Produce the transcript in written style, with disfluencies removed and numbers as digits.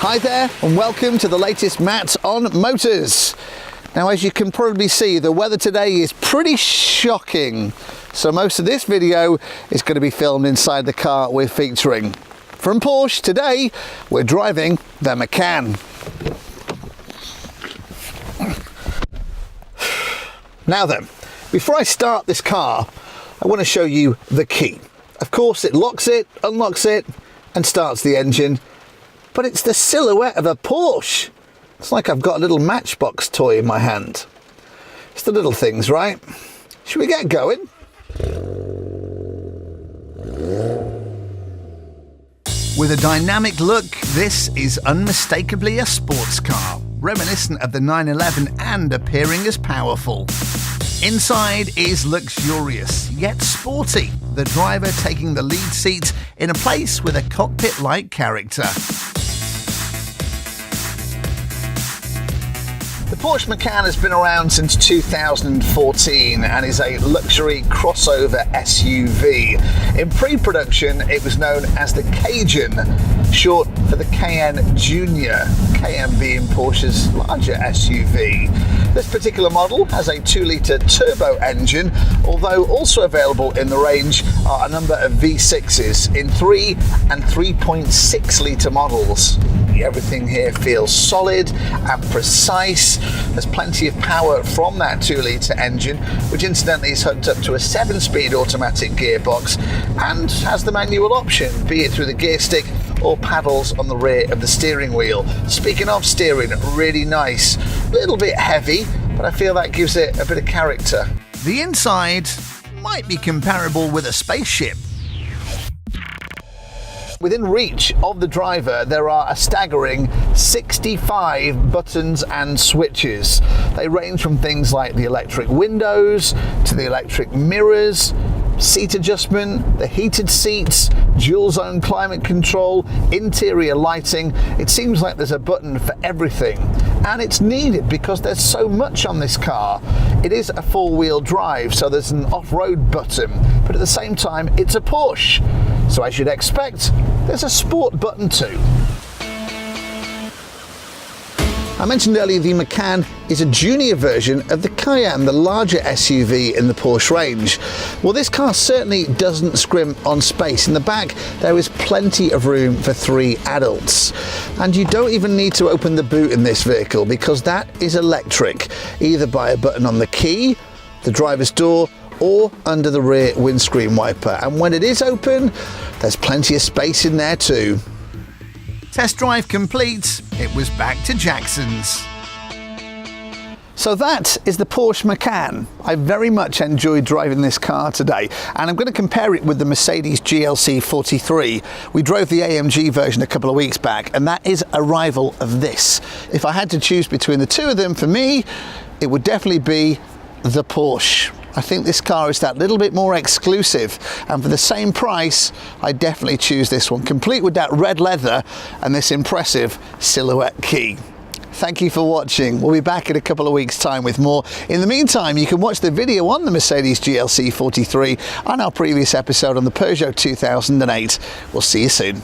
Hi there and welcome to the latest Matt on Motors. Now, as you can probably see, the weather today is pretty shocking. So most of this video is going to be filmed inside the car we're featuring. From Porsche, today we're driving the Macan. Now then, before I start this car, I want to show you the key. Of course, it locks it, unlocks it, and starts the engine. But it's the silhouette of a Porsche. It's like I've got a little Matchbox toy in my hand. It's the little things, right? Should we get going? With a dynamic look, this is unmistakably a sports car, reminiscent of the 911 and appearing as powerful. Inside is luxurious, yet sporty, the driver taking the lead seat in a place with a cockpit-like character. The Porsche Macan has been around since 2014 and is a luxury crossover SUV. In pre-production, it was known as the Cajun, short for the Cayenne Junior, Cayenne being Porsche's larger SUV. This particular model has a 2-litre turbo engine, although also available in the range are a number of V6s in 3 and 3.6-litre models. Everything here feels solid and precise. There's plenty of power from that 2-litre engine, which incidentally is hooked up to a 7-speed automatic gearbox and has the manual option, be it through the gear stick or paddles on the rear of the steering wheel. Speaking of steering, really nice. A little bit heavy, but I feel that gives it a bit of character. The inside might be comparable with a spaceship. Within reach of the driver, there are a staggering 65 buttons and switches. They range from things like the electric windows to the electric mirrors, seat adjustment, the heated seats, dual zone climate control, interior lighting. It seems like there's a button for everything, and it's needed because there's so much on this car. It is a 4-wheel drive, so there's an off-road button, but at the same time it's a Porsche, so as you'd expect, there's a sport button too. I mentioned earlier the Macan is a junior version of the Cayenne, the larger SUV in the Porsche range. Well, this car certainly doesn't scrimp on space. In the back, there is plenty of room for 3 adults. And you don't even need to open the boot in this vehicle because that is electric, either by a button on the key, the driver's door, or under the rear windscreen wiper. And when it is open, there's plenty of space in there too. Test drive complete, it was back to Jackson's. So that is the Porsche Macan. I very much enjoyed driving this car today, and I'm going to compare it with the Mercedes GLC 43. We drove the AMG version a couple of weeks back, and that is a rival of this. If I had to choose between the two of them, for me, it would definitely be the Porsche. I think this car is that little bit more exclusive, and for the same price, I definitely choose this one, complete with that red leather and this impressive silhouette key. Thank you for watching. We'll be back in a couple of weeks' time with more. In the meantime, you can watch the video on the Mercedes GLC 43 on our previous episode on the Peugeot 2008. We'll see you soon.